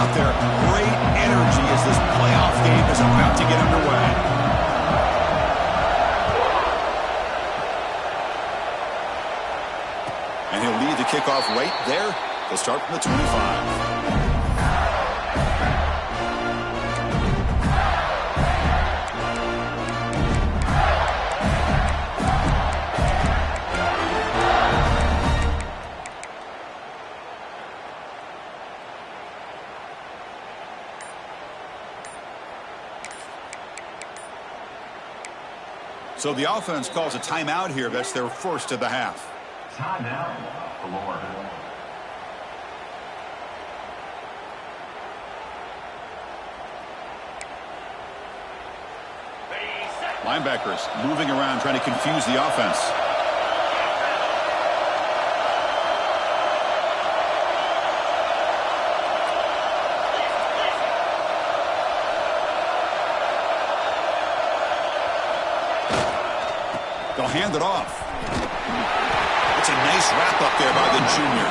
out there. Great energy as this playoff game is about to get underway. And he'll lead the kickoff right there. They'll start from the 25. So the offense calls a timeout here. That's their first of the half. Timeout, Florida. Linebackers moving around, trying to confuse the offense. They'll hand it off. It's a nice wrap up there by the junior.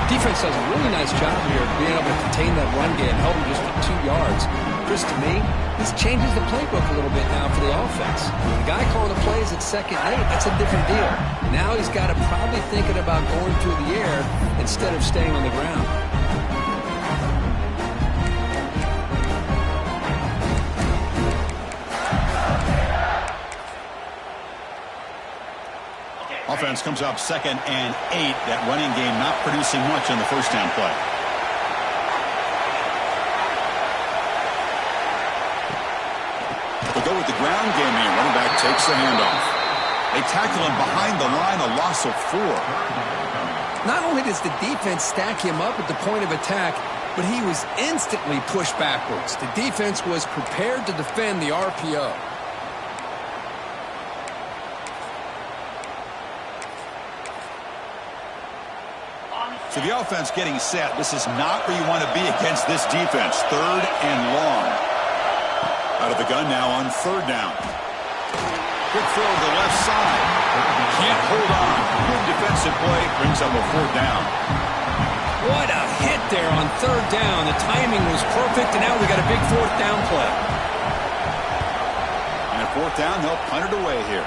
Defense does a really nice job here of being able to contain that run game, help him just for 2 yards. Chris, to me, this changes the playbook a little bit now for the offense. The guy calling the plays at 2nd and 8, that's a different deal. Now he's got to probably thinking about going through the air instead of staying on the ground. Offense comes up 2nd and 8. That running game not producing much on the first down play. They'll go with the ground game here. Running back takes the handoff. They tackle him behind the line, a loss of 4. Not only does the defense stack him up at the point of attack, but he was instantly pushed backwards. The defense was prepared to defend the RPO. So the offense getting set. This is not where you want to be against this defense. 3rd and long. Out of the gun now on 3rd down. Quick throw to the left side. Can't hold on. Good defensive play. Brings up a 4th down. What a hit there on 3rd down. The timing was perfect, and now we got a big 4th down play. And at 4th down, they'll punt it away here.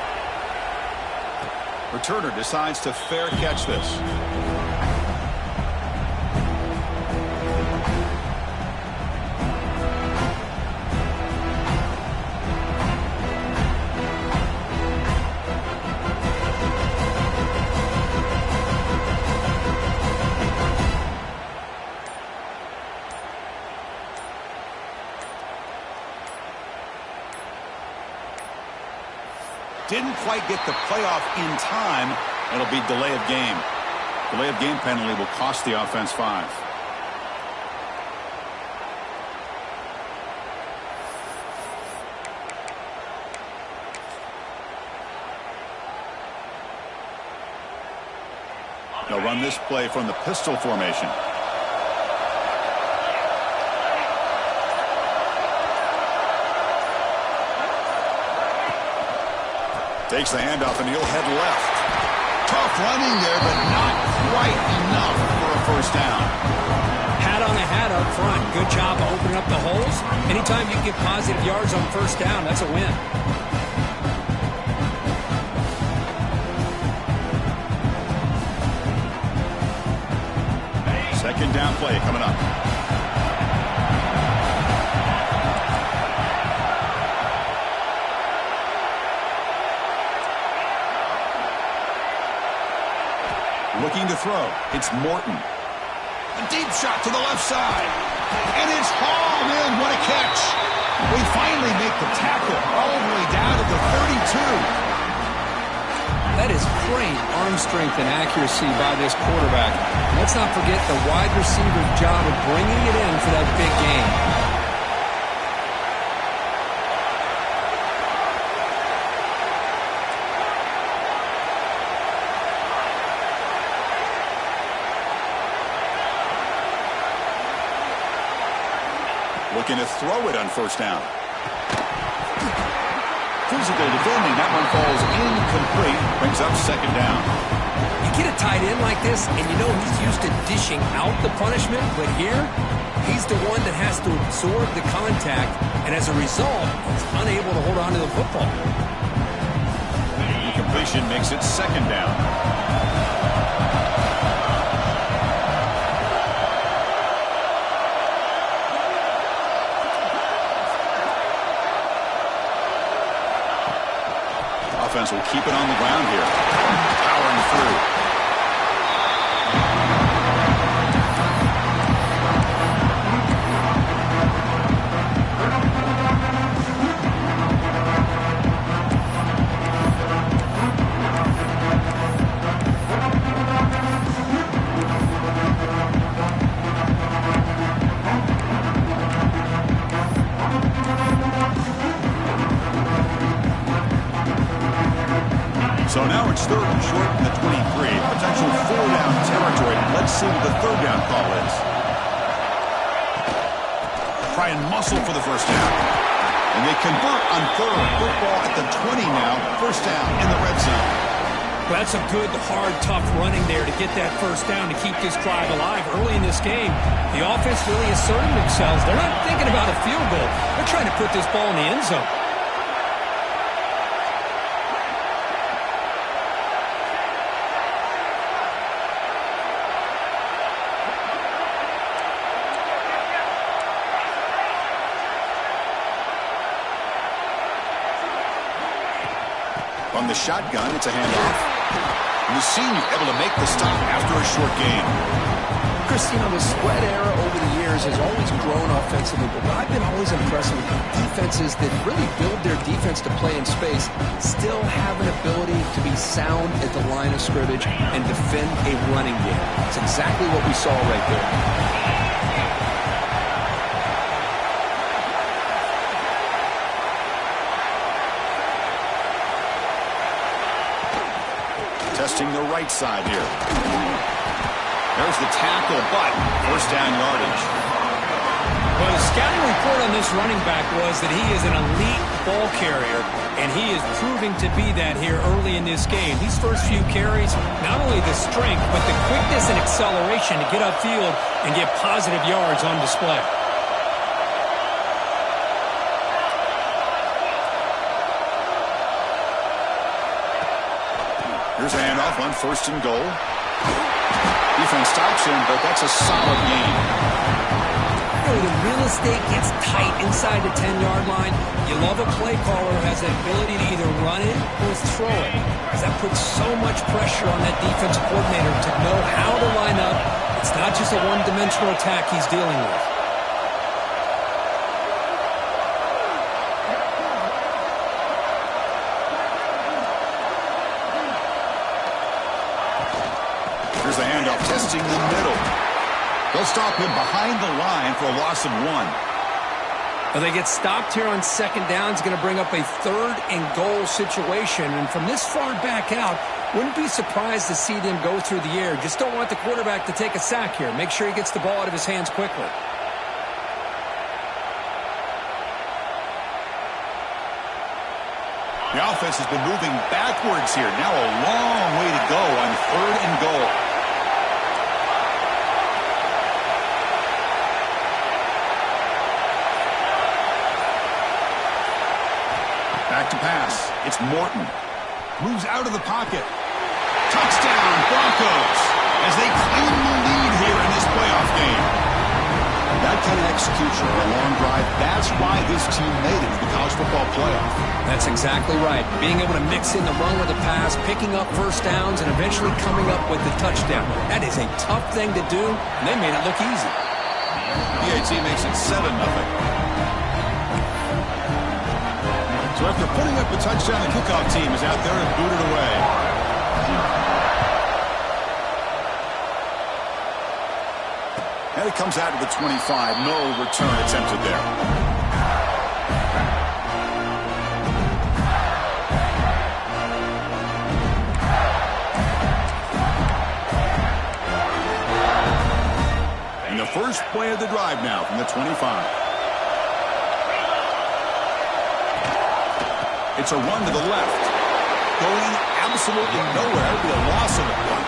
Returner decides to fair catch this. Didn't quite get the playoff in time. It'll be delay of game. Delay of game penalty will cost the offense 5. They'll run this play from the pistol formation. Takes the handoff and he'll head left. Tough running there, but not quite enough for a first down. Hat on a hat up front. Good job of opening up the holes. Anytime you can get positive yards on first down, that's a win. Second down play coming up. Looking to throw. It's Morton. A deep shot to the left side. And it's hauled in. What a catch. We finally make the tackle all the way down to the 32. That is great arm strength and accuracy by this quarterback. Let's not forget the wide receiver's job of bringing it in for that big game. Looking to throw it on first down. Physical defending. That one falls incomplete. Brings up second down. You get a tight end like this, and you know he's used to dishing out the punishment, but here, he's the one that has to absorb the contact, and as a result, he's unable to hold on to the football. The incompletion makes it second down. Offense will keep it on the ground here. Powering through. So now it's third and short from the 23. Potential four-down territory. Let's see what the third down call is. Try and muscle for the first down. And they convert on third. Football at the 20 now. First down in the red zone. Well, that's a good, hard, tough running there to get that first down to keep this drive alive early in this game. The offense really asserting themselves. They're not thinking about a field goal. They're trying to put this ball in the end zone. From the shotgun, it's a handoff. And the senior able to make the stop after a short gain. Chris, you know, the spread era over the years has always grown offensively, but I've been always impressed with defenses that really build their defense to play in space, still have an ability to be sound at the line of scrimmage and defend a running game. It's exactly what we saw right there. Testing the right side here. There's the tackle, but first down yardage. Well, the scouting report on this running back was that he is an elite ball carrier, and he is proving to be that here early in this game. These first few carries, not only the strength, but the quickness and acceleration to get upfield and get positive yards on display. Here's a handoff on first and goal. Defense stops him, but that's a solid gain. The real estate gets tight inside the 10-yard line. You love a play caller who has the ability to either run it or throw it, because that puts so much pressure on that defensive coordinator to know how to line up. It's not just a one-dimensional attack he's dealing with. Here's the handoff, testing the middle. They'll stop him behind the line for a loss of 1. Well, they get stopped here on second down. It's going to bring up a third and goal situation. And from this far back out, wouldn't be surprised to see them go through the air. Just don't want the quarterback to take a sack here. Make sure he gets the ball out of his hands quickly. The offense has been moving backwards here. Now a long way to go on third and goal. Back to pass. It's Morton. Moves out of the pocket. Touchdown, Broncos, as they claim the lead here in this playoff game. That kind of execution on a long drive, that's why this team made it to the college football playoff. That's exactly right. Being able to mix in the run with the pass, picking up first downs, and eventually coming up with the touchdown. That is a tough thing to do, and they made it look easy. PAT makes it 7-0. So after putting up a touchdown, the kickoff team is out there and booted away. And it comes out to the 25. No return attempted there. And the first play of the drive now from the 25. It's a run to the left. going absolutely nowhere. It'd be a loss of the play.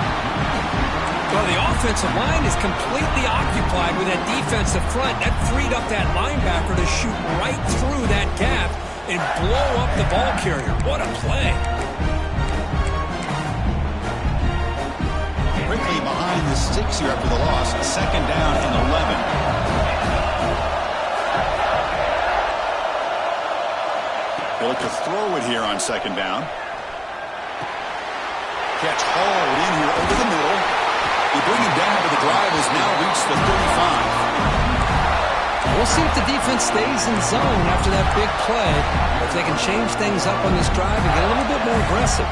Well, the offensive line is completely occupied with that defensive front. That freed up that linebacker to shoot right through that gap and blow up the ball carrier. What a play. Quickly behind the sticks here after the loss. Second down and 11. They look to throw it here on second down. Catch hauled in here over the middle. They bring him down, but the drive has now reached the 35. We'll see if the defense stays in zone after that big play. If they can change things up on this drive and get a little bit more aggressive.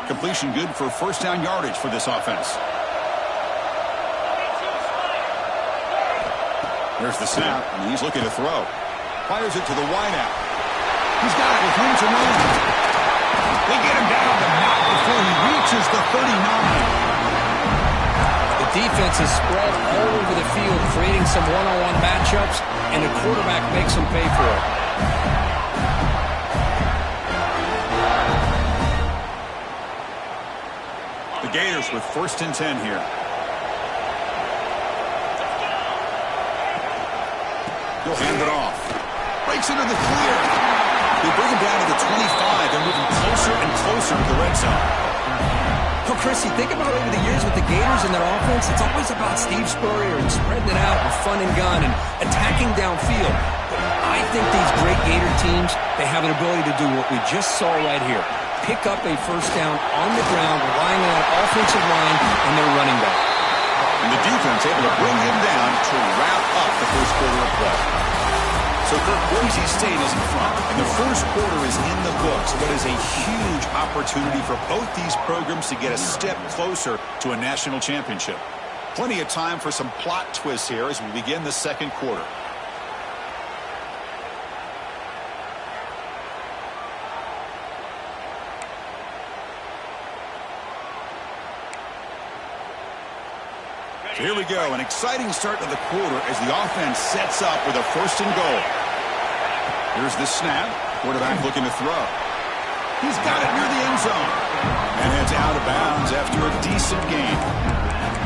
Completion good for first down yardage for this offense. There's the snap, and he's looking to throw. Fires it to the wideout. He's got it with room to run. They get him down, but not before he reaches the 39. The defense is spread all over the field, creating some one-on-one matchups, and the quarterback makes them pay for it. The Gators with first and 10 here. He'll hand it off. Breaks into the clear. They bring him down to the 25. They're moving closer and closer to the red zone. Well, Chrissy, think about over the years with the Gators and their offense, it's always about Steve Spurrier and spreading it out with fun and gun and attacking downfield. But I think these great Gator teams, they have an ability to do what we just saw right here. Pick up a first down on the ground, relying on that offensive line and their running back. And the defense able to bring him down to wrap up the first quarter of play. So, Kirk, Boise State is in front, and the first quarter is in the books. What is a huge opportunity for both these programs to get a step closer to a national championship. Plenty of time for some plot twists here as we begin the second quarter. So here we go, an exciting start to the quarter as the offense sets up with a first and goal. Here's the snap. Quarterback looking to throw. He's got it near the end zone. And heads out of bounds after a decent game.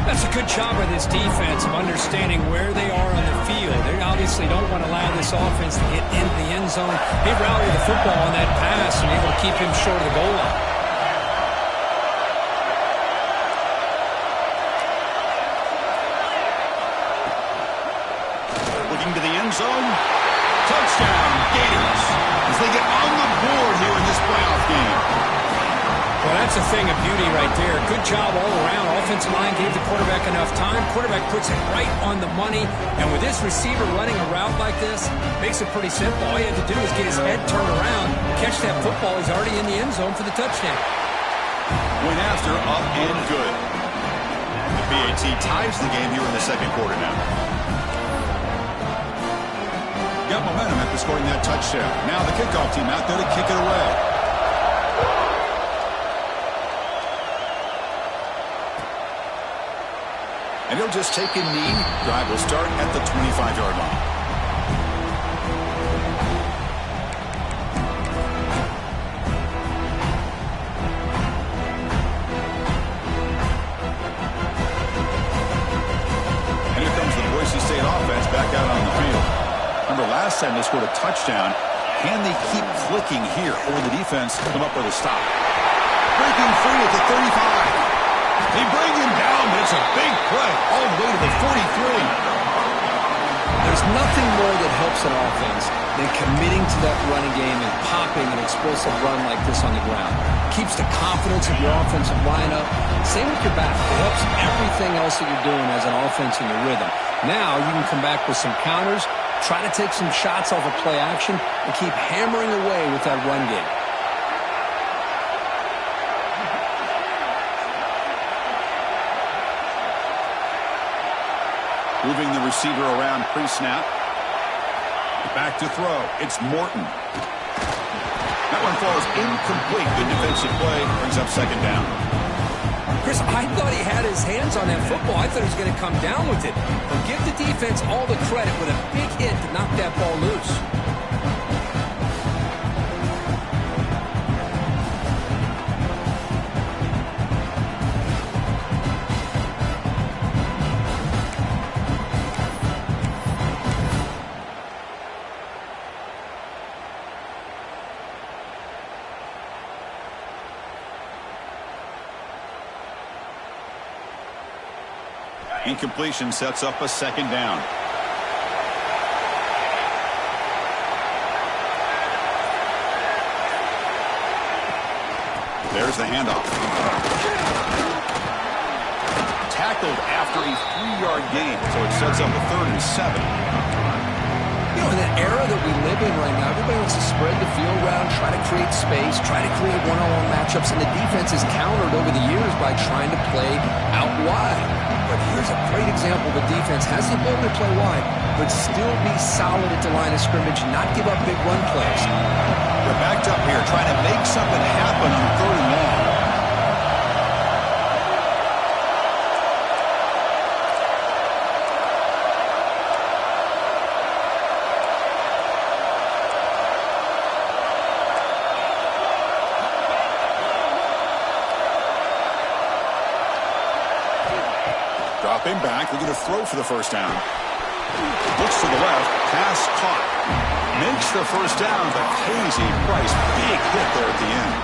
That's a good job by this defense of understanding where they are on the field. They obviously don't want to allow this offense to get into the end zone. They rallied the football on that pass and able to keep him short of the goal line. To the end zone. Touchdown, Gators, as they get on the board here in this playoff game. Well, that's a thing of beauty right there. Good job all around. Offensive line gave the quarterback enough time. Quarterback puts it right on the money. And with this receiver running a route like this, makes it pretty simple. All you have to do is get his head turned around, catch that football. He's already in the end zone for the touchdown. Point after, up and good. The PAT ties the game here in the second quarter now. Got momentum after scoring that touchdown. Now the kickoff team out there to kick it away. And he'll just take a knee. Drive will start at the 25-yard line. And here comes the Boise State offense back out on the field. Remember last time they scored a touchdown. Can they keep clicking here? Or the defense come up with a stop? Breaking free at the 35. They bring him down, but it's a big play all the way to the 43. There's nothing more that helps an offense than committing to that running game and popping an explosive run like this on the ground. Keeps the confidence of your offensive lineup. Same with your back. It helps everything else that you're doing as an offense in your rhythm. Now you can come back with some counters, try to take some shots off of play action, and keep hammering away with that run game. Moving the receiver around pre-snap. Back to throw. It's Morton. That one falls incomplete. Good defensive play. Brings up second down. Chris, I thought he had his hands on that football. I thought he was going to come down with it. But give the defense all the credit with a big hit to knock that ball loose. Incompletion sets up a second down. There's the handoff. Tackled after a 3-yard gain, so it sets up a 3rd and 7. You know, in the era that we live in right now, everybody wants to spread the field around, try to create space, try to create one-on-one matchups, and the defense is countered over the years by trying to play out wide. But here's a great example of a defense has the ability to play wide, but still be solid at the line of scrimmage, not give up big run plays. They're backed up here, trying to make something happen on 3rd and long. Dropping back, looking to throw for the first down. Looks to the left, pass caught. Makes the first down, but pays a price. Big hit there at the end.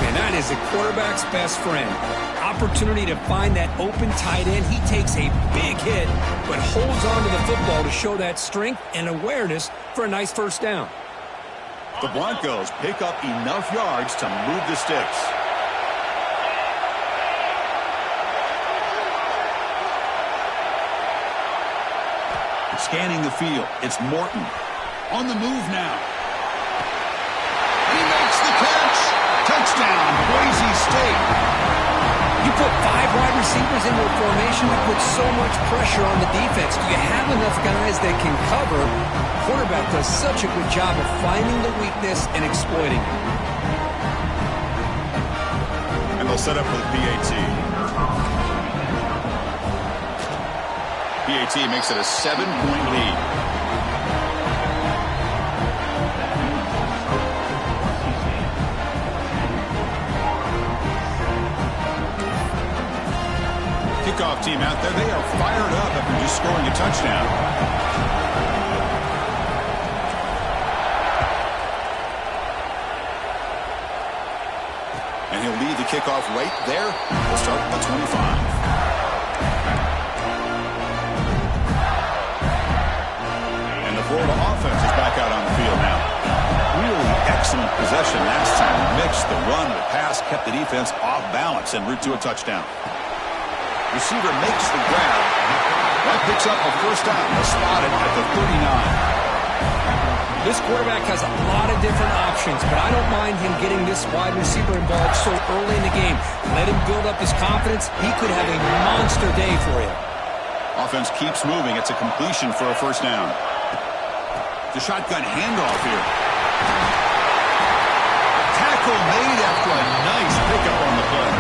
And that is a quarterback's best friend. Opportunity to find that open tight end. He takes a big hit, but holds on to the football to show that strength and awareness for a nice first down. The Broncos pick up enough yards to move the sticks. Scanning the field, it's Morton. On the move now. He makes the catch. Touchdown, Boise State. You put 5 wide receivers into a formation that puts so much pressure on the defense. Do you have enough guys that can cover? Quarterback does such a good job of finding the weakness and exploiting it. And they'll set up for the PAT. PAT makes it a 7-point lead. Kickoff team out there, they are fired up after just scoring a touchdown. And he'll lead the kickoff right there. We'll start at the 25. Florida offense is back out on the field now. Really excellent possession last time. Mixed the run, the pass, kept the defense off balance en route to a touchdown. Receiver makes the grab. That picks up a first down. They're spotted at the 39. This quarterback has a lot of different options, but I don't mind him getting this wide receiver involved so early in the game. Let him build up his confidence. He could have a monster day for you. Offense keeps moving. It's a completion for a first down. The shotgun handoff here. Tackle made after a nice pickup on the play.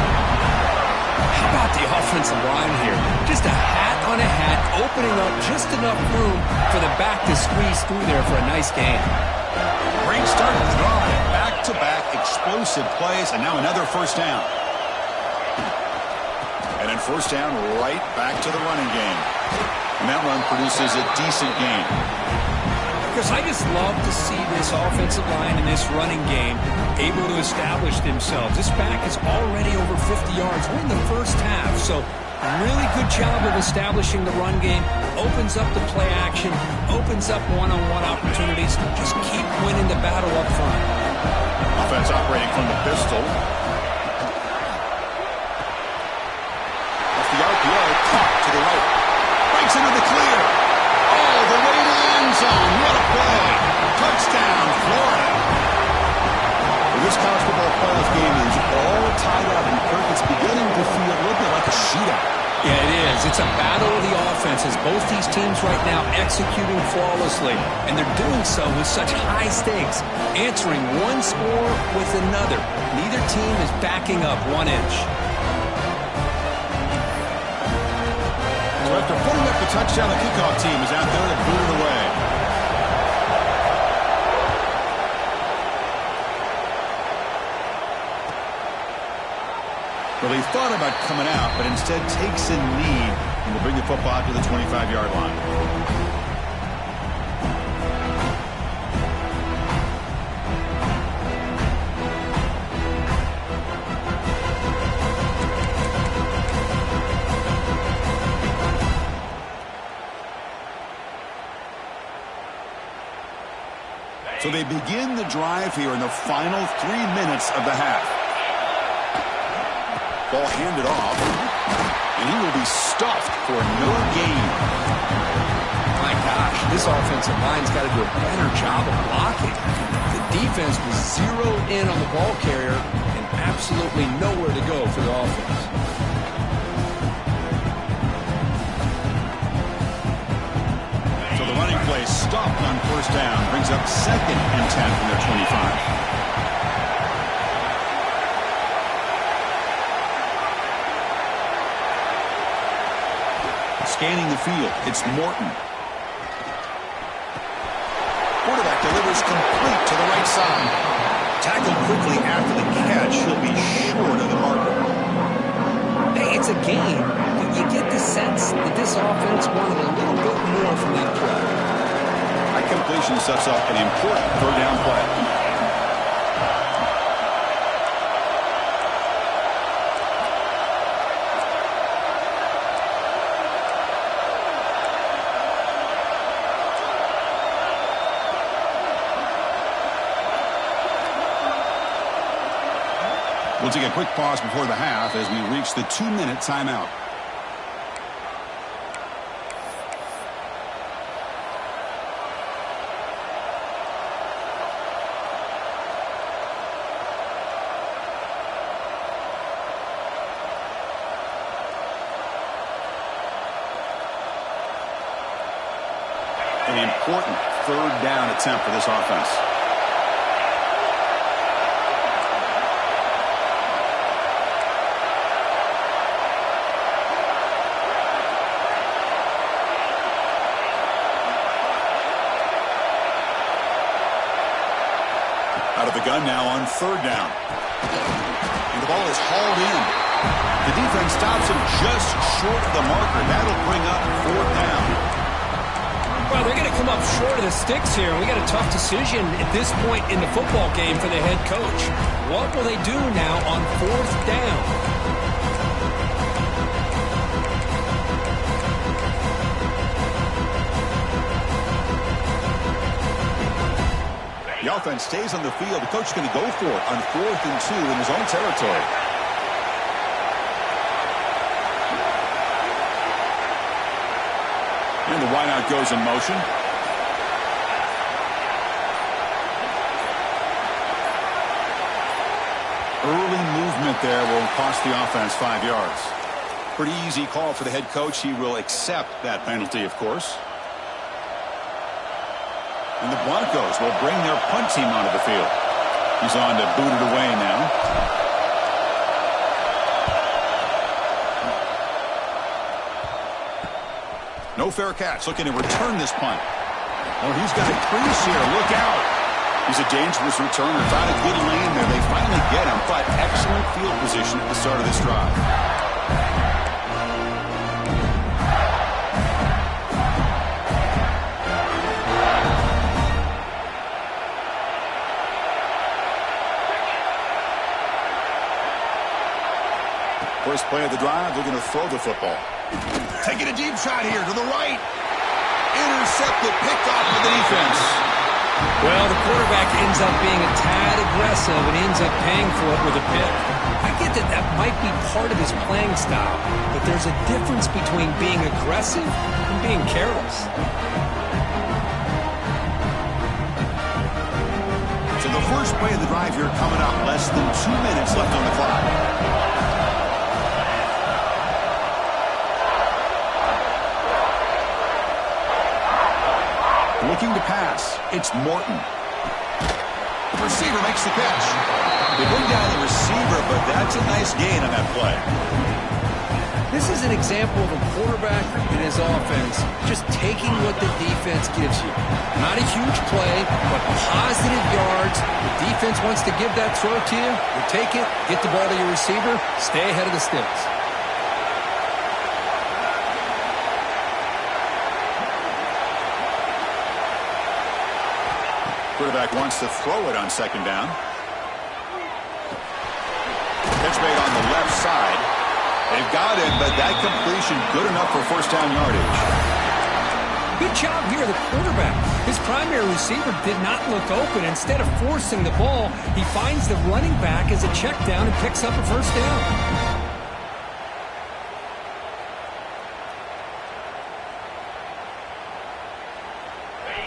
How about the offensive line here? Just a hat on a hat, opening up just enough room for the back to squeeze through there for a nice gain. Great start to the drive. Back-to-back explosive plays, and now another first down. And then first down right back to the running game. And that run produces a decent gain. Because I just love to see this offensive line and this running game able to establish themselves. This back is already over 50 yards. We're in the first half, so really good job of establishing the run game. Opens up the play action, opens up one-on-one opportunities. Just keep winning the battle up front. Offense operating from the pistol. Off the RPO, caught to the right. Breaks into the clear. Oh, the way to the end zone. What a play. Touchdown, Florida. Well, this college football playoff game is all tied up, and Kirk, it's beginning to feel a little bit like a shootout. Yeah, it is. It's a battle of the offenses. Both these teams right now executing flawlessly, and they're doing so with such high stakes, answering one score with another. Neither team is backing up 1 inch. So after putting up the touchdown, the kickoff team is out there to boot it away. Well, he thought about coming out, but instead takes a knee and will bring the football to the 25-yard line. So they begin the drive here in the final 3 minutes of the half. Ball handed off, and he will be stuffed for no gain. My gosh, this offensive line's got to do a better job of blocking. The defense was zeroed in on the ball carrier and absolutely nowhere to go for the offense. So the running play stopped on first down, brings up 2nd and 10 from their 25. Scanning the field, it's Morton. Quarterback delivers complete to the right side. Tackled quickly after the catch. He'll be short of the marker. Hey, it's a game, but you get the sense that this offense wanted a little bit more from that play. That completion sets up an important third down play. We'll take a quick pause before the half as we reach the 2-minute timeout. An important third down attempt for this offense. Out of the gun now on third down. And the ball is hauled in. The defense stops him just short of the marker. That'll bring up 4th down. Well, they're going to come up short of the sticks here. We got a tough decision at this point in the football game for the head coach. What will they do now on 4th down? The offense stays on the field. The coach is going to go for it on 4th and 2 in his own territory. And the wideout goes in motion. Early movement there will cost the offense 5 yards. Pretty easy call for the head coach. He will accept that penalty, of course. And the Broncos will bring their punt team onto the field. He's on to boot it away now. No fair catch. Looking to return this punt. Oh, he's got a crease here. Look out. He's a dangerous returner. Found a good lane there. They finally get him, but excellent field position at the start of this drive. First play of the drive, they're going to throw the football. Taking a deep shot here to the right. Intercepted, picked off by the defense. Well, the quarterback ends up being a tad aggressive and ends up paying for it with a pick. I get that that might be part of his playing style, but there's a difference between being aggressive and being careless. So the first play of the drive here coming up. Less than 2 minutes left on the clock. Looking to pass. It's Morton. The receiver makes the catch. They bring down the receiver, but that's a nice gain on that play. This is an example of a quarterback and his offense just taking what the defense gives you. Not a huge play, but positive yards. The defense wants to give that throw to you. You take it, get the ball to your receiver, stay ahead of the sticks. Quarterback wants to throw it on second down. Catch made on the left side. They've got it, but that completion good enough for first down yardage. Good job here, the quarterback. His primary receiver did not look open. Instead of forcing the ball, he finds the running back as a check down and picks up a first down.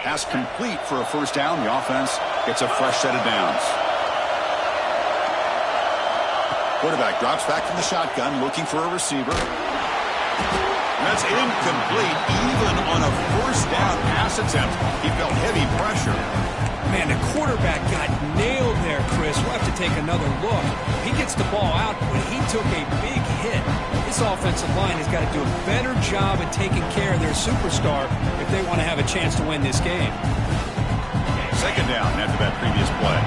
Pass complete for a first down. The offense gets a fresh set of downs. Quarterback drops back from the shotgun, looking for a receiver. That's incomplete. Even on a first down pass attempt, he felt heavy pressure. Man, the quarterback got nailed there, Chris. We'll have to take another look. He gets the ball out, but he took a big hit. This offensive line has got to do a better job at taking care of their superstar if they want to have a chance to win this game. Second down after that previous play.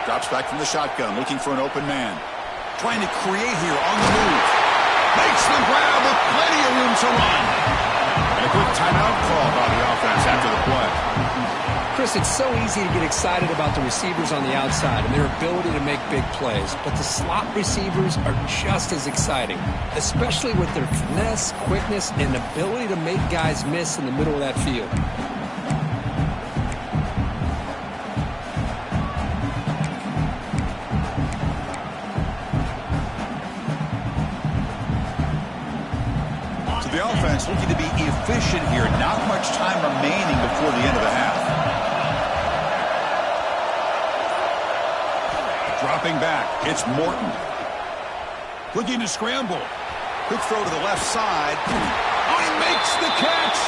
Drops back from the shotgun, looking for an open man. Trying to create here on the move. Makes the grab with plenty of room to run. And a quick timeout call by the offense after the play. Chris, it's so easy to get excited about the receivers on the outside and their ability to make big plays. But the slot receivers are just as exciting, especially with their finesse, quickness, and ability to make guys miss in the middle of that field. The offense looking to be efficient here. Not much time remaining before the end of the half. Dropping back. It's Morton. Looking to scramble. Quick throw to the left side. Oh, he makes the catch.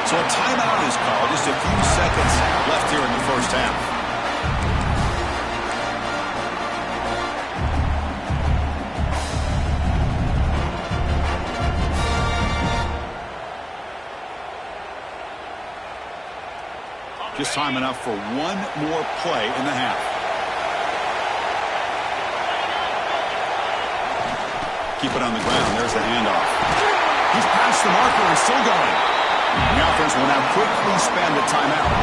So a timeout is called. Just a few seconds left here in the first half. Just time enough for one more play in the half. Keep it on the ground. There's the handoff. He's past the marker and still going. The offense will now quickly spend a timeout.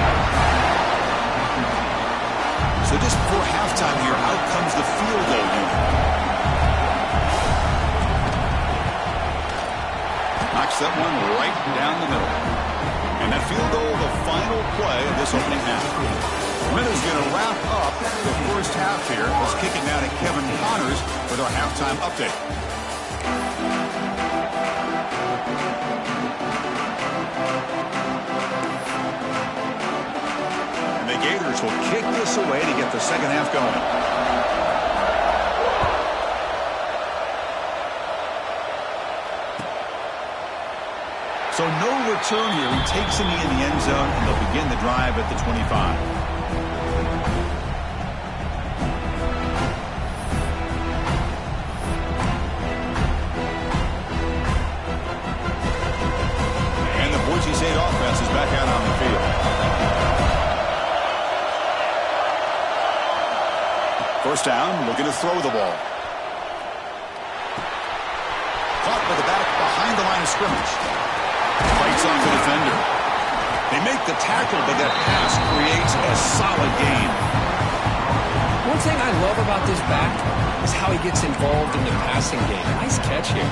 So just before halftime here, out comes the field goal unit. Knocks that one right down the middle. And that field goal, the final play of this opening half. Minnesot's going to wrap up the first half here. Let's kick it now to Kevin Connors with our halftime update. And the Gators will kick this away to get the second half going. So no return here. He takes it in the end zone, and they'll begin the drive at the 25. And the Boise State offense is back out on the field. First down, looking to throw the ball. Caught with the back behind the line of scrimmage. Fights off the defender. They make the tackle, but that pass creates a solid gain. One thing I love about this back is how he gets involved in the passing game. Nice catch here.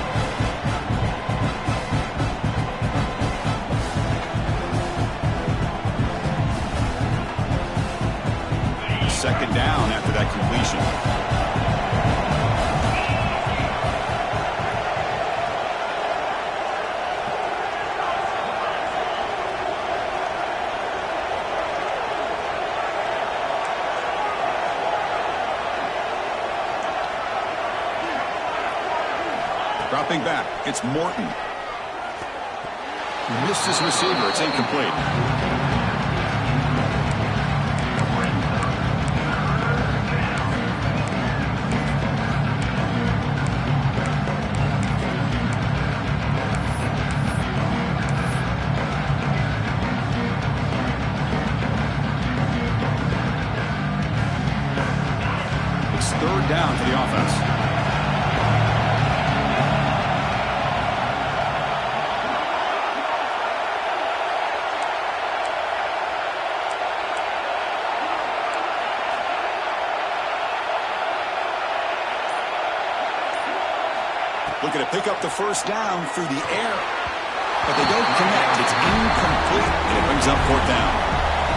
Second down after that completion. Dropping back, it's Morton. He missed his receiver. It's incomplete. down for the offense. Looking to pick up the first down through the air. But they don't connect. It's incomplete, and it brings up fourth down.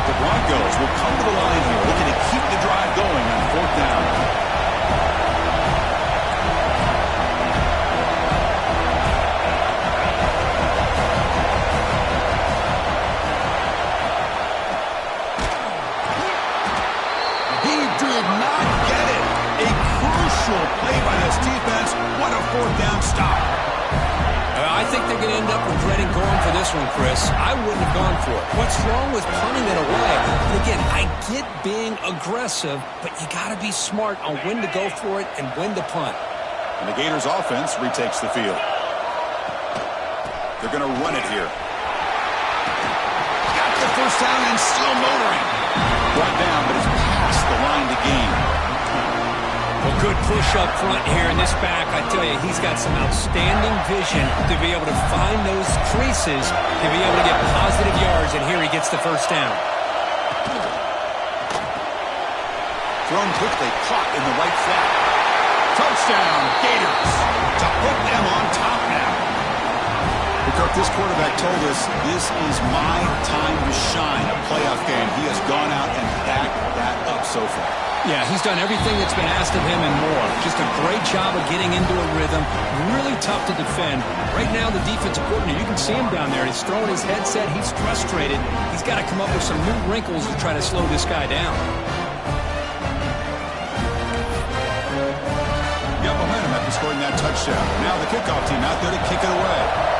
The Broncos will come to the line here, looking to keep the drive going on fourth down. He did not get it. A crucial play by this defense. What a fourth down stop. I think they're going to end up regretting going for this one, Chris. I wouldn't have gone for it. What's wrong with punting it away? And again, I get being aggressive, but you got to be smart on when to go for it and when to punt. And the Gators offense retakes the field. They're going to run it here. Got the first down and still motoring. Brought down, but it's past the line to gain. Well, good push up front here in this back. I tell you, he's got some outstanding vision to be able to find those creases, to be able to get positive yards, and here he gets the first down. Thrown quickly, caught in the right flat. Touchdown, Gators, to put them on top now. Kirk, this quarterback told us this is my time to shine, a playoff game. He has gone out and backed that up so far. Yeah, he's done everything that's been asked of him and more. Just a great job of getting into a rhythm. Really tough to defend. Right now, the defensive coordinator, you can see him down there. He's throwing his headset. He's frustrated. He's got to come up with some new wrinkles to try to slow this guy down. Got momentum after scoring that touchdown. Now the kickoff team out there to kick it away.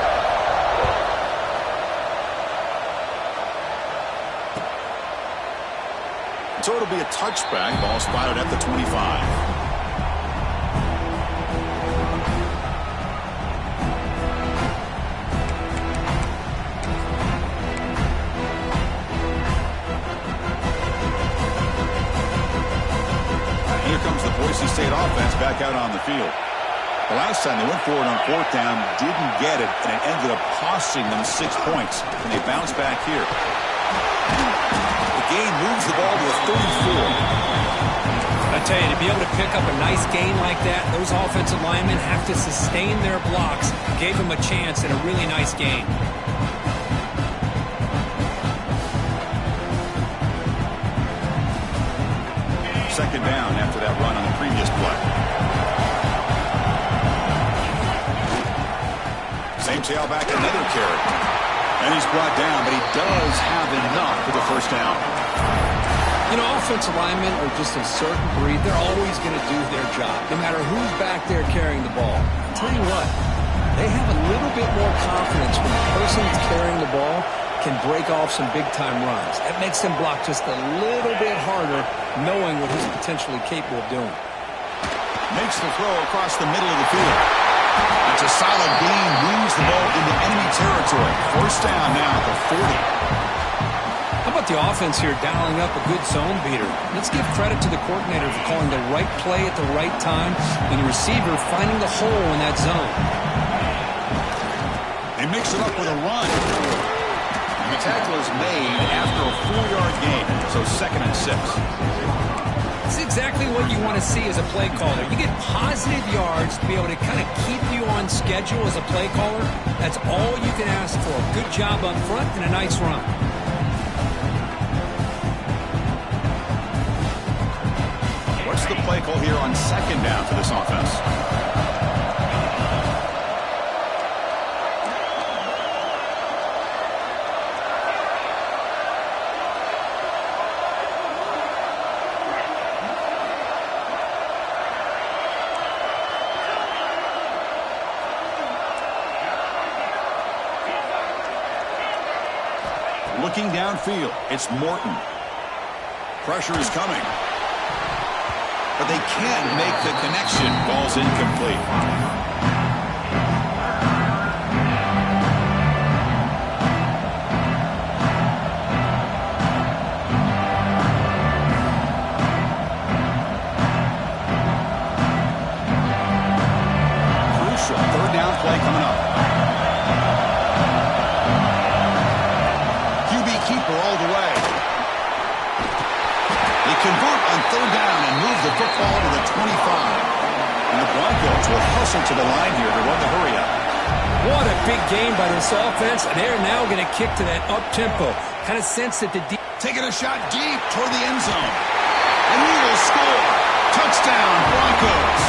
So it'll be a touchback. Ball spotted at the 25. Here comes the Boise State offense back out on the field. The last time they went forward on fourth down, didn't get it, and it ended up costing them 6 points. And they bounce back here. Gain moves the ball to a 34. I tell you, to be able to pick up a nice gain like that, those offensive linemen have to sustain their blocks. Gave them a chance and a really nice gain. Second down after that run on the previous play. Same tailback, another carry. And he's brought down, but he does have enough for the first down. You know, offensive linemen are just a certain breed. They're always going to do their job, no matter who's back there carrying the ball. I'll tell you what, they have a little bit more confidence when the person that's carrying the ball can break off some big-time runs. That makes them block just a little bit harder, knowing what he's potentially capable of doing. Makes the throw across the middle of the field. It's a solid gain, moves the ball into enemy territory. First down now at the 40. How about the offense here dialing up a good zone beater? Let's give credit to the coordinator for calling the right play at the right time and the receiver finding the hole in that zone. They mix it up with a run. And the tackle is made after a 4-yard gain, so 2nd and 6. It's exactly what you want to see as a play caller. You get positive yards to be able to kind of keep you on schedule as a play caller. That's all you can ask for. Good job up front and a nice run. What's the play call here on second down for this offense? Looking downfield, it's Morton. Pressure is coming. But they can't make the connection. Ball's incomplete. convert on third down and move the football to the 25. And the Broncos will hustle to the line here to run the hurry up. What a big game by this offense. They're now going to kick to that up-tempo. Kind of sense that the taking a shot deep toward the end zone. And he will score. Touchdown, Broncos.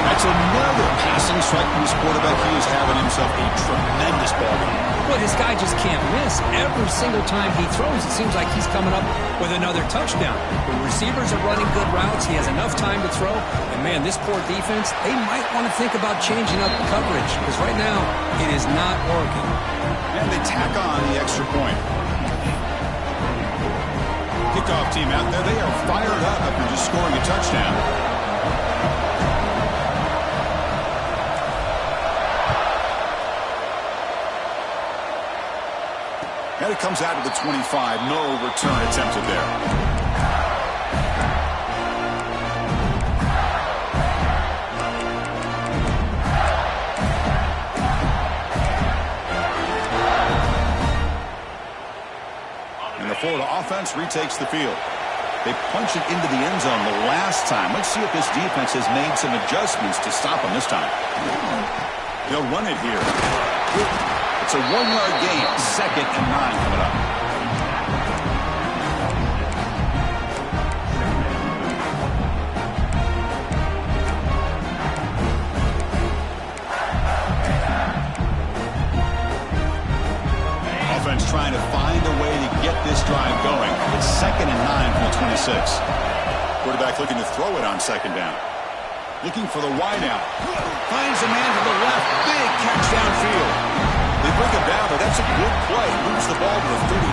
That's another passing strike from this quarterback. He is having himself a tremendous ball game. Well, this guy just can't miss. Every single time he throws, it seems like he's coming up with another touchdown. The receivers are running good routes. He has enough time to throw. And, man, this poor defense, they might want to think about changing up the coverage because right now it is not working. And they tack on the extra point. Kickoff team out there, they are fired up after just scoring a touchdown. And it comes out to the 25. No return attempted there. And the Florida offense retakes the field. They punch it into the end zone the last time. Let's see if this defense has made some adjustments to stop them this time. They'll run it here. It's a 1-yard gain. 2nd and 9 coming up. Offense trying to find a way to get this drive going. It's 2nd and 9 from the 26. Quarterback looking to throw it on 2nd down. Looking for the wideout. Finds a man to the left. Big catch downfield. They bring him down, but that's a good play. Moves the ball to the 39.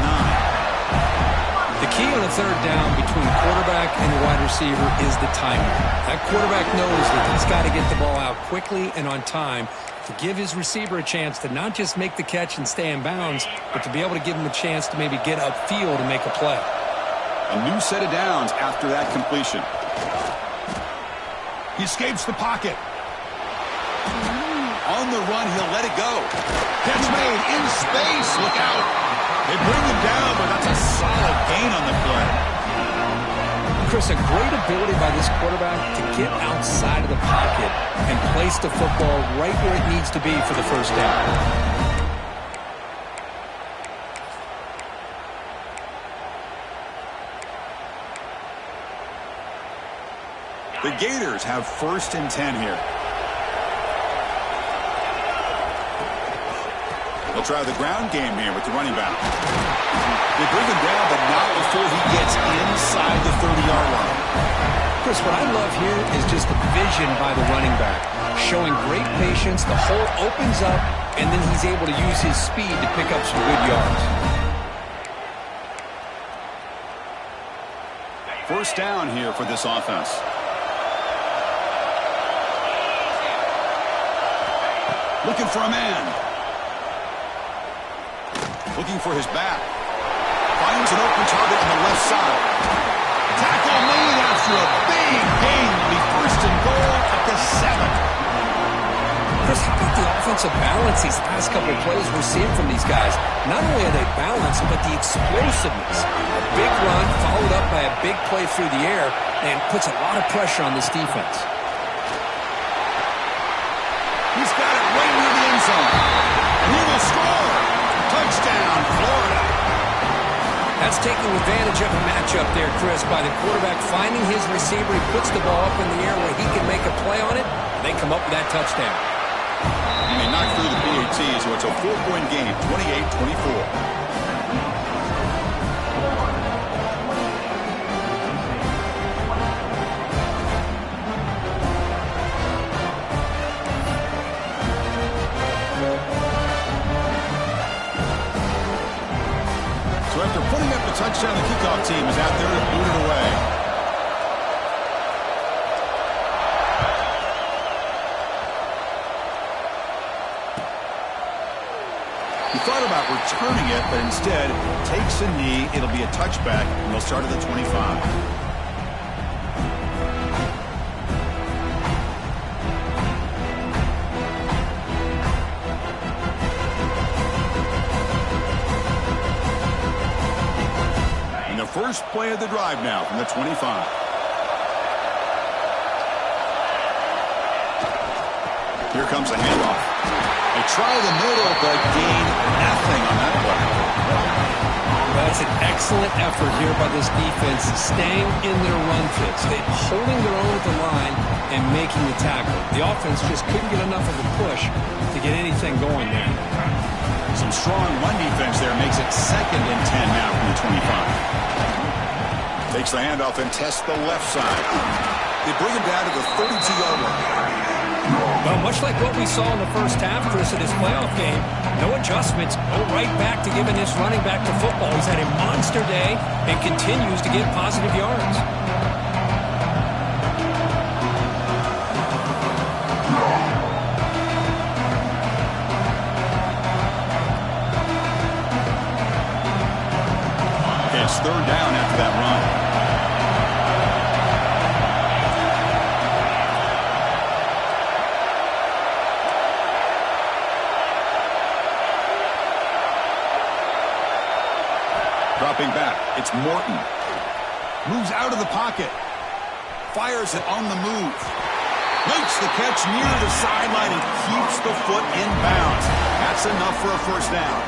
The key on a third down between the quarterback and the wide receiver is the timing. That quarterback knows that he's got to get the ball out quickly and on time to give his receiver a chance to not just make the catch and stay in bounds, but to be able to give him a chance to maybe get upfield and make a play. A new set of downs after that completion. He escapes the pocket. On the run, he'll let it go. Catch made in space. Look out. They bring him down, but that's a solid gain on the play. Chris, a great ability by this quarterback to get outside of the pocket and place the football right where it needs to be for the first down. The Gators have 1st and 10 here. They'll try the ground game here with the running back. They bring him down, but not before he gets inside the 30-yard line. Chris, what I love here is just the vision by the running back. Showing great patience, the hole opens up, and then he's able to use his speed to pick up some good yards. 1st down here for this offense. Looking for a man. Looking for his back. Finds an open target on the left side. Tackle made after a big gain. Will be 1st and goal at the 7. Chris, how about the offensive balance these last couple of plays we're seeing from these guys? Not only are they balanced, but the explosiveness. A big run followed up by a big play through the air and puts a lot of pressure on this defense. He's got it right near the end zone. And he will score. Touchdown, Florida. That's taking advantage of a matchup there, Chris, by the quarterback finding his receiver. He puts the ball up in the air where he can make a play on it. They come up with that touchdown. And they knock through the PAT, so it's a 4-point game, 28-24. So after putting up the touchdown, the kickoff team is out there to boot it away. He thought about returning it, but instead takes a knee. It'll be a touchback, and they'll start at the 25. First play of the drive now from the 25. Here comes the handoff. They try the middle, but gain nothing on that play. That's an excellent effort here by this defense, staying in their run fits. They're holding their own at the line and making the tackle. The offense just couldn't get enough of a push to get anything going there. Some strong run defense there makes it 2nd and 10 now from the 25. Takes the handoff and tests the left side. They bring him down to the 32-yard line. Well, much like what we saw in the first half, Chris, in this playoff game, no adjustments, go right back to giving this running back to football. He's had a monster day and continues to get positive yards. Okay, it's 3rd down after that run. Dropping back, it's Morton. Moves out of the pocket. Fires it on the move. Makes the catch near the sideline and keeps the foot in bounds. That's enough for a first down.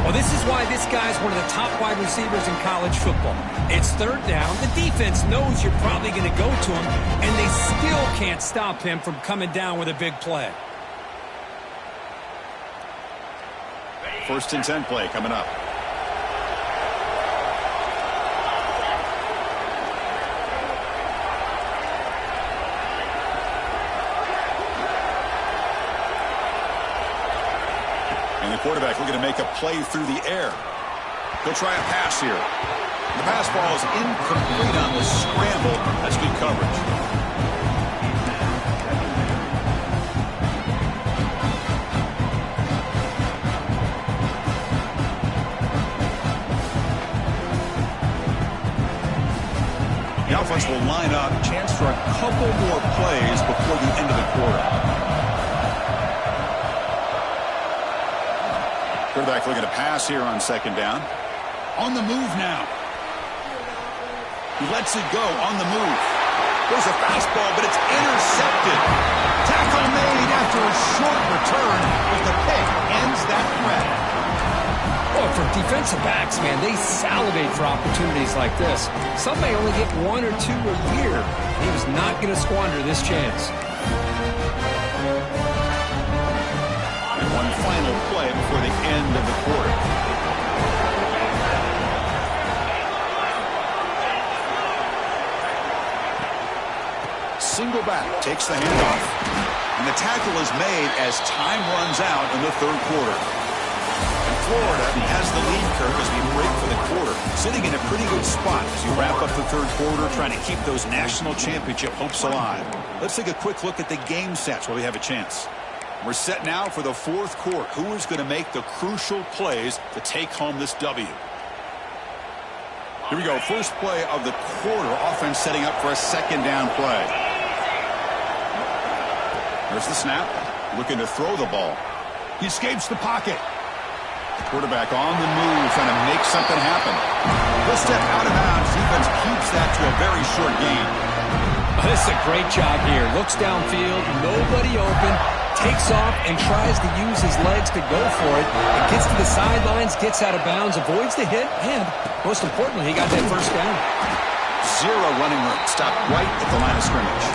Well, this is why this guy's one of the top wide receivers in college football. It's 3rd down. The defense knows you're probably going to go to him, and they still can't stop him from coming down with a big play. 1st and 10 play coming up. And the quarterback looking to make a play through the air. He'll try a pass here. The pass ball is incomplete on the scramble. That's good coverage. The offense will line up. Chance for a couple more plays before the end of the quarter. Quarterback looking to pass here on 2nd down. On the move now. He lets it go on the move. There's a fastball, but it's intercepted. Tackle made after a short return, but the pick ends that threat. Oh, for defensive backs, man, they salivate for opportunities like this. Some may only get 1 or 2 a year. He was not going to squander this chance. And one final play before the end of the quarter. Single back takes the handoff. And the tackle is made as time runs out in the 3rd quarter. And Florida has the lead, Kirk, as we break for the quarter. Sitting in a pretty good spot as you wrap up the 3rd quarter, trying to keep those national championship hopes alive. Let's take a quick look at the game sets while we have a chance. We're set now for the 4th quarter. Who is going to make the crucial plays to take home this W? Here we go. First play of the quarter. Offense setting up for a 2nd down play. There's the snap. Looking to throw the ball. He escapes the pocket. Quarterback on the move, trying to make something happen. He'll step out of bounds. Defense keeps that to a very short gain. This is a great job here. Looks downfield, nobody open, takes off and tries to use his legs to go for it. It gets to the sidelines, gets out of bounds, avoids the hit, and most importantly, he got that first down. 0 running room. Stopped right at the line of scrimmage.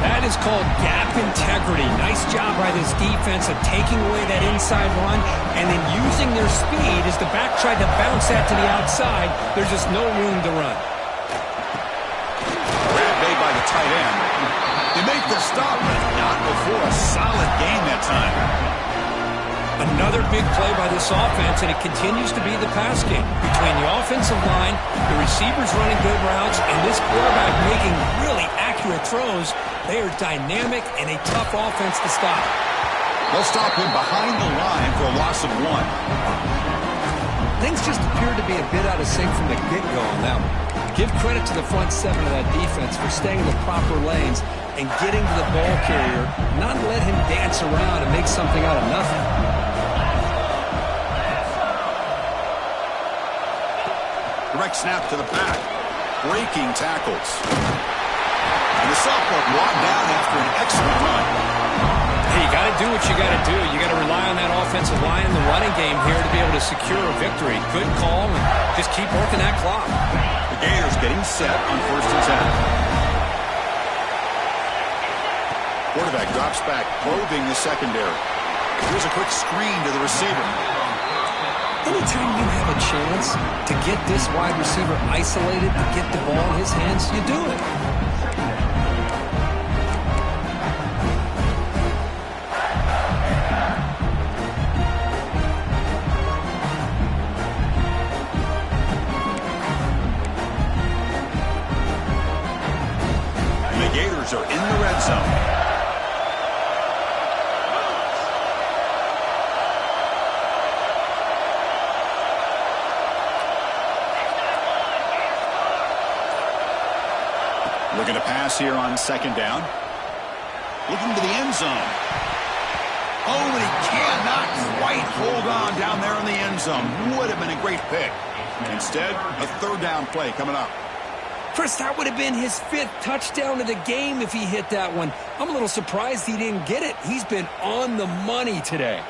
That is called gap integrity. Nice job by this defense of taking away that inside run and then using their speed as the back tried to bounce that to the outside. There's just no room to run. Grab made by the tight end. They make the stop, but not before a solid gain that time. Another big play by this offense, and it continues to be the pass game. Between the offensive line, the receivers running good routes, and this quarterback making really accurate throws, they are dynamic and a tough offense to stop. They'll stop him behind the line for a loss of 1. Things just appeared to be a bit out of sync from the get-go on that one. Give credit to the front 7 of that defense for staying in the proper lanes and getting to the ball carrier, not let him dance around and make something out of nothing. Direct snap to the back. Breaking tackles. And the sophomore brought down after an excellent run. Hey, you got to do what you got to do. You got to rely on that offensive line in the running game here to be able to secure a victory. Good call, and just keep working that clock. The Gators getting set on 1st and 10. Quarterback drops back, probing the secondary. Here's a quick screen to the receiver. Anytime you have a chance to get this wide receiver isolated, to get the ball in his hands, you do it. And the Gators are in the red zone. Looking to pass here on 2nd down. Looking to the end zone. Oh, and he cannot quite hold on down there in the end zone. Would have been a great pick. Instead, a 3rd down play coming up. Chris, that would have been his 5th touchdown of the game if he hit that one. I'm a little surprised he didn't get it. He's been on the money today.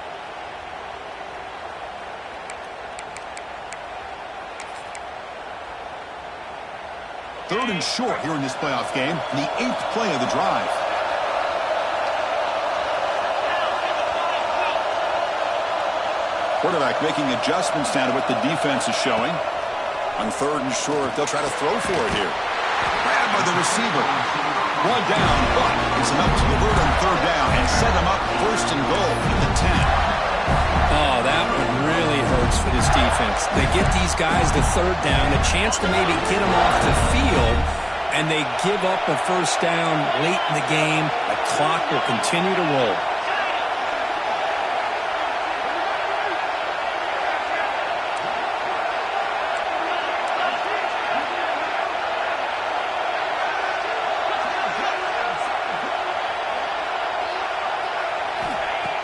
Third and short here in this playoff game, the 8th play of the drive. Quarterback making adjustments now to what the defense is showing. On 3rd and short, they'll try to throw for it here. Grabbed by the receiver. One down, but it's enough to convert on 3rd down and set him up 1st and goal at the 10. Oh, that one really hurts for this defense. They get these guys the 3rd down, a chance to maybe get them off the field, and they give up a 1st down late in the game. The clock will continue to roll.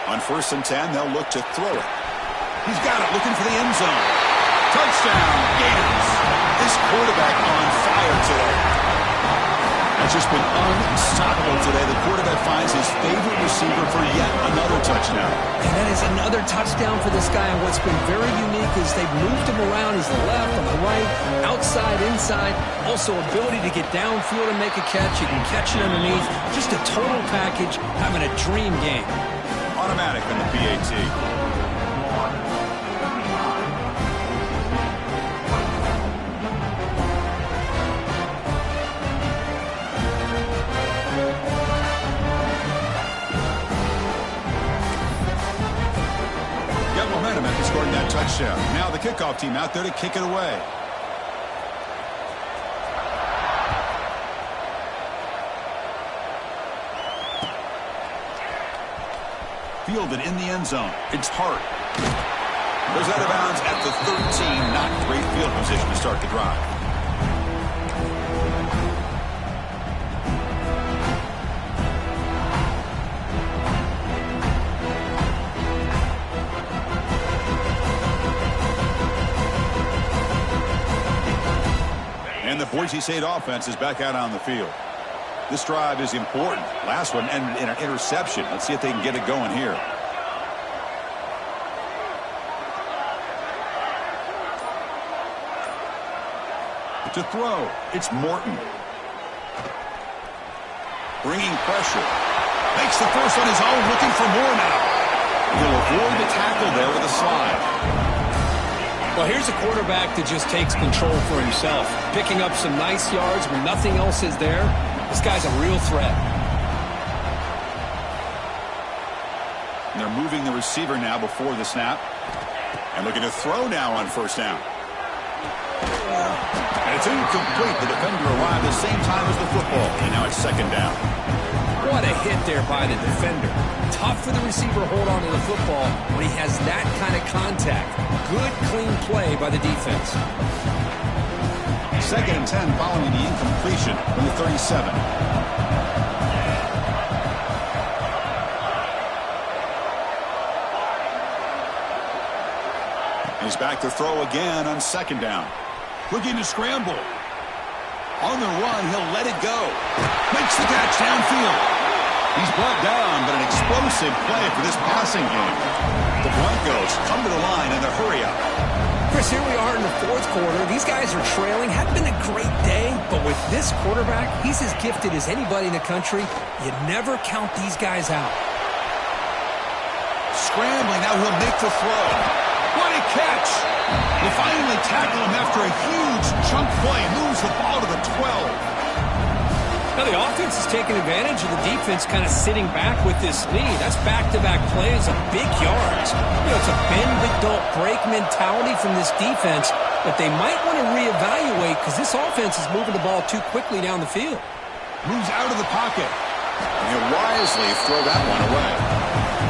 On 1st and 10, they'll look to throw it. He's got it, looking for the end zone. Touchdown, Gators. This quarterback on fire today. That's just been unstoppable today. The quarterback finds his favorite receiver for yet another touchdown. And that is another touchdown for this guy. And what's been very unique is they've moved him around. He's the left, on the right, outside, inside. Also ability to get downfield and make a catch. You can catch it underneath. Just a total package, having a dream game. Automatic on the PAT. Got momentum after scoring that touchdown. Now the kickoff team out there to kick it away. Fielded in the end zone. It's Hart. Goes out of bounds at the 13. Not great field position to start the drive. And the Boise State offense is back out on the field. This drive is important. Last one ended in an interception. Let's see if they can get it going here. To throw, it's Morton. Bringing pressure. Makes the first on his own, looking for more now. He'll avoid the tackle there with a slide. Well, here's a quarterback that just takes control for himself. Picking up some nice yards when nothing else is there. This guy's a real threat. And they're moving the receiver now before the snap. And looking to throw now on 1st down. And it's incomplete. The defender arrived at the same time as the football. And now it's 2nd down. What a hit there by the defender. Tough for the receiver to hold on to the football when he has that kind of contact. Good, clean play by the defense. 2nd and 10 following the incompletion from the 37. He's back to throw again on 2nd down. Looking to scramble. On the run, he'll let it go. Makes the catch downfield. He's brought down, but an explosive play for this passing game. The Broncos come to the line in the hurry up. Chris, here we are in the fourth quarter. These guys are trailing. Hadn't been a great day, but with this quarterback, he's as gifted as anybody in the country. You never count these guys out. Scrambling, now he'll make the throw. What a catch! They finally tackle him after a huge chunk play. Moves the ball to the 12. Now the offense is taking advantage of the defense kind of sitting back with this lead. That's back-to-back plays of big yards. You know, it's a bend-but-don't-break mentality from this defense that they might want to reevaluate because this offense is moving the ball too quickly down the field. Moves out of the pocket. And he'll wisely throw that one away.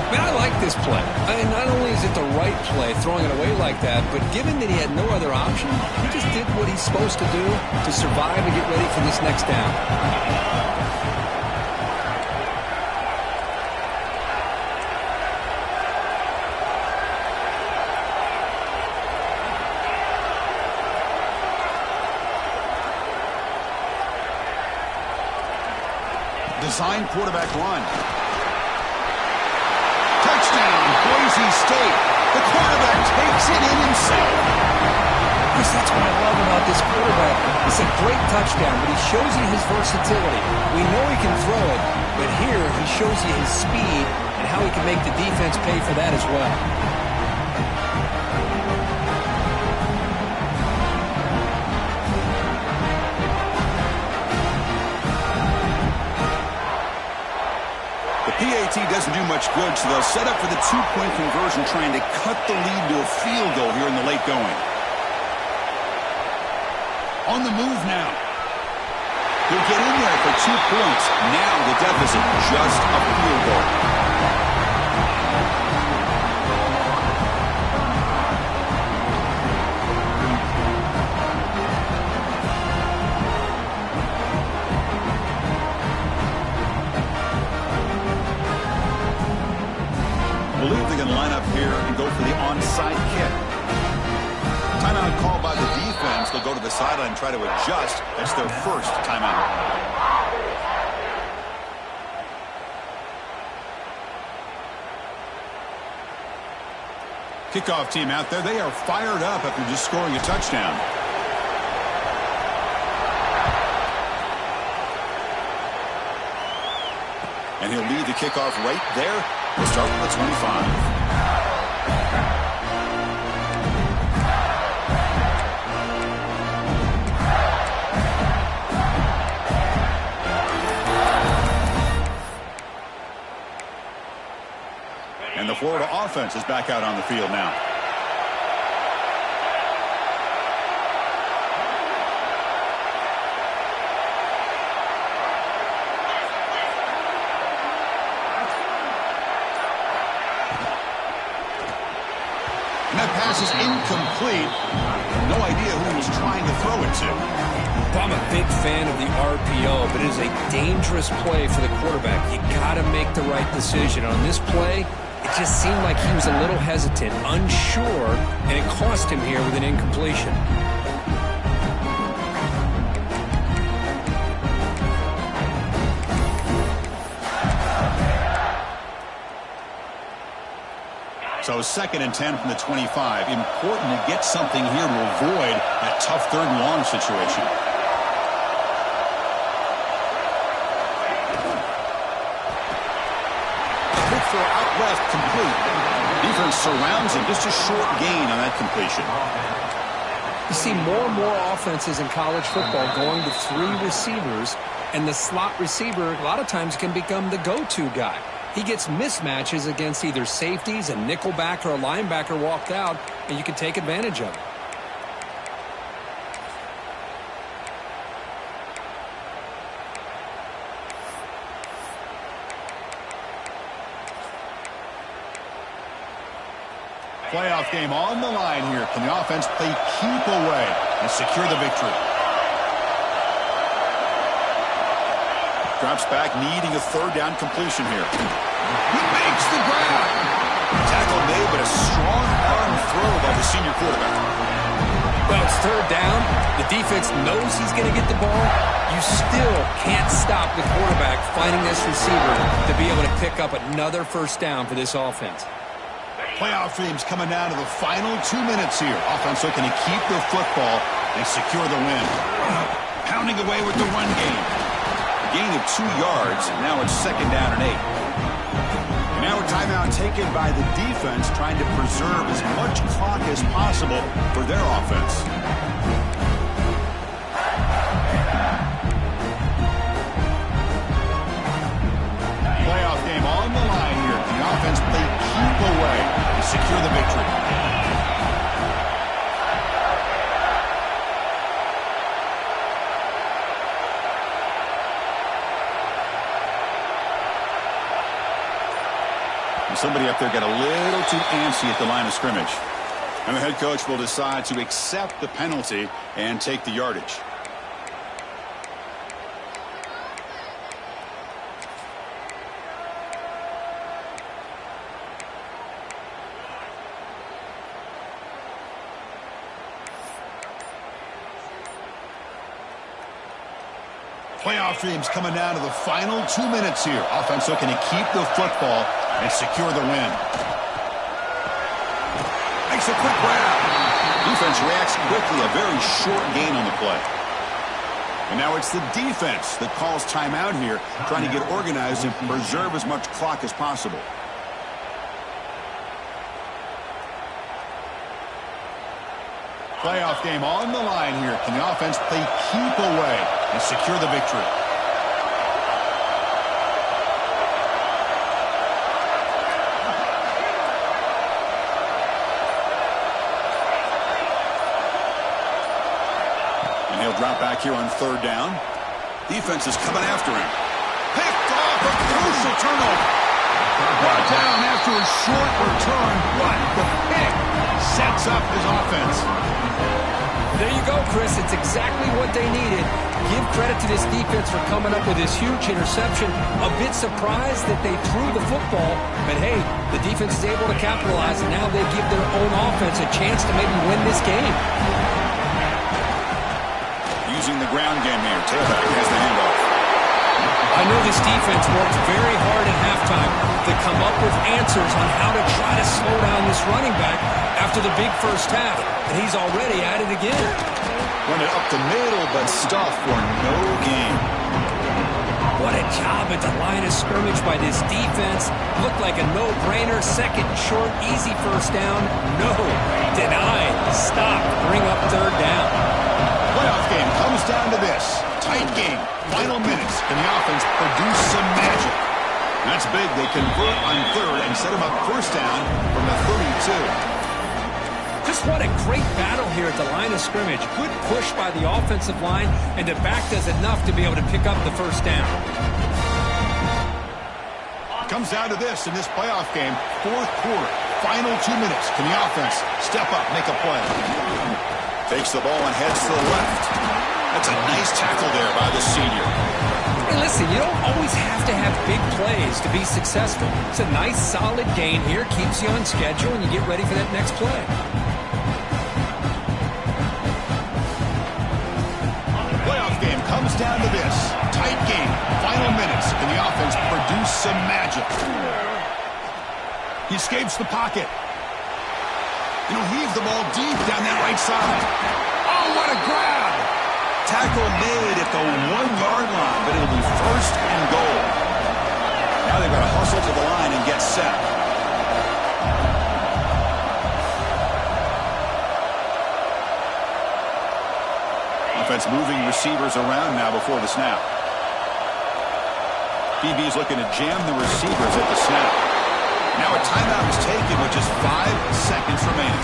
Man, I like this play. Not only is it the right play, throwing it away like that, but given that he had no other option, he just did what he's supposed to do to survive and get ready for this next down. Design quarterback run. Touchdown, Boise State. The quarterback takes it in himself. Chris, that's what I love about this quarterback. It's a great touchdown, but he shows you his versatility. We know he can throw it, but here he shows you his speed and how he can make the defense pay for that as well. PAT doesn't do much good, so they'll set up for the two-point conversion, trying to cut the lead to a field goal here in the late going. On the move now. He'll get in there for 2 points. Now the deficit, just a field goal. Believe they can line up here and go for the onside kick. Timeout called by the defense. They'll go to the sideline and try to adjust. That's their first timeout. Kickoff team out there. They are fired up after just scoring a touchdown. And he'll lead the kickoff right there. We'll start with the 25. And the Florida offense is back out on the field now. And that pass is incomplete. No idea who he was trying to throw it to. I'm a big fan of the RPO, but it is a dangerous play for the quarterback. You got to make the right decision. On this play, it just seemed like he was a little hesitant, unsure, and it cost him here with an incompletion. So 2nd and 10 from the 25. Important to get something here to avoid that tough 3rd and long situation. A quick throw out left, complete. Defense surrounds him. Just a short gain on that completion. You see more and more offenses in college football going to 3 receivers, and the slot receiver a lot of times can become the go-to guy. He gets mismatches against either safeties, a nickelback, or a linebacker walked out, and you can take advantage of it. Playoff game on the line here. Can the offense play keep away and secure the victory? Drops back, needing a 3rd down completion here. He makes the grab. Tackle made, but a strong arm throw by the senior quarterback. Well, it's third down. The defense knows he's going to get the ball. You still can't stop the quarterback finding this receiver to be able to pick up another first down for this offense. Playoff teams coming down to the final 2 minutes here. Offense looking to keep their football and secure the win. Pounding away with the run game. A gain of 2 yards. Now it's second down and 8. And now a timeout taken by the defense, trying to preserve as much clock as possible for their offense. Playoff game on the line here. The offense played keep away to secure the victory. Somebody up there got a little too antsy at the line of scrimmage. And the head coach will decide to accept the penalty and take the yardage. Playoff teams coming down to the final 2 minutes here. Offense looking to keep the football and secure the win. Makes a quick grab. Defense reacts quickly. A very short gain on the play. And now it's the defense that calls timeout here, trying to get organized and preserve as much clock as possible. Playoff game on the line here. Can the offense play keep away and secure the victory? And he'll drop back here on third down. Defense is coming after him. Picked off, a crucial turnover. Brought down after a short return, but the pick sets up his offense. There you go, Chris. It's exactly what they needed. Give credit to this defense for coming up with this huge interception. A bit surprised that they threw the football, but hey, the defense is able to capitalize, and now they give their own offense a chance to maybe win this game. Using the ground game here. Tailback has the handoff. I know this defense worked very hard at halftime to come up with answers on how to try to slow down this running back after the big first half, and he's already at it again. Run it up the middle, but stuff for no gain. What a job at the line of scrimmage by this defense. Looked like a no-brainer. Second short, easy first down. No. Denied. Stop. Bring up third down. Playoff game comes down to this. Tight game. Final minutes. Can the offense produce some magic? That's big. They convert on third and set him up first down from the 32. Just what a great battle here at the line of scrimmage. Good push by the offensive line, and the back does enough to be able to pick up the first down. Comes down to this in this playoff game. Fourth quarter. Final 2 minutes. Can the offense step up, make a play? Takes the ball and heads to the left. That's a nice tackle there by the senior. Hey, listen, you don't always have to have big plays to be successful. It's a nice, solid gain here. Keeps you on schedule, and you get ready for that next play. Playoff game comes down to this. Tight game. Final minutes. Can the offense produce some magic? He escapes the pocket. And he'll heave the ball deep down that right side. Oh, what a grab! Tackle made at the 1-yard line, but it'll be first and goal. Now they've got to hustle to the line and get set. Offense moving receivers around now before the snap. DB's looking to jam the receivers at the snap. Now a timeout is taken with just 5 seconds remaining.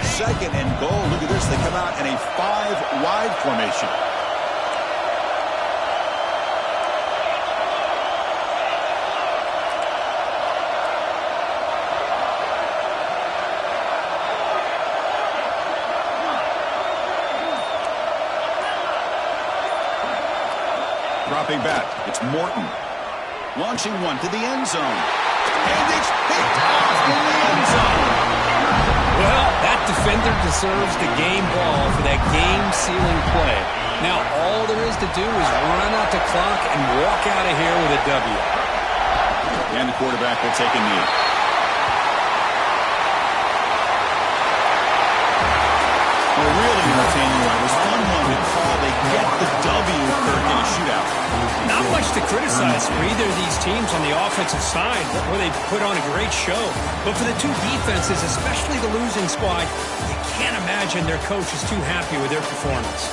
Second and goal. Look at this. They come out in a 5-wide formation. Dropping back, it's Morton. Launching one to the end zone. And it's picked off in the end zone. Well, that defender deserves the game ball for that game-sealing play. Now, all there is to do is run out the clock and walk out of here with a W. And the quarterback will take a knee. Well, really entertaining one. It was fun to call. They get the W, Kirk, in a shootout. Not much to criticize for either of these teams on the offensive side, where they put on a great show. But for the two defenses, especially the losing squad, you can't imagine their coach is too happy with their performance.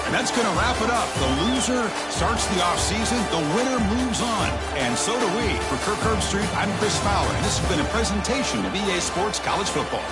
And that's going to wrap it up. The loser starts the offseason. The winner moves on. And so do we. For Kirk Herbstreit, I'm Chris Fowler. And this has been a presentation of EA Sports College Football.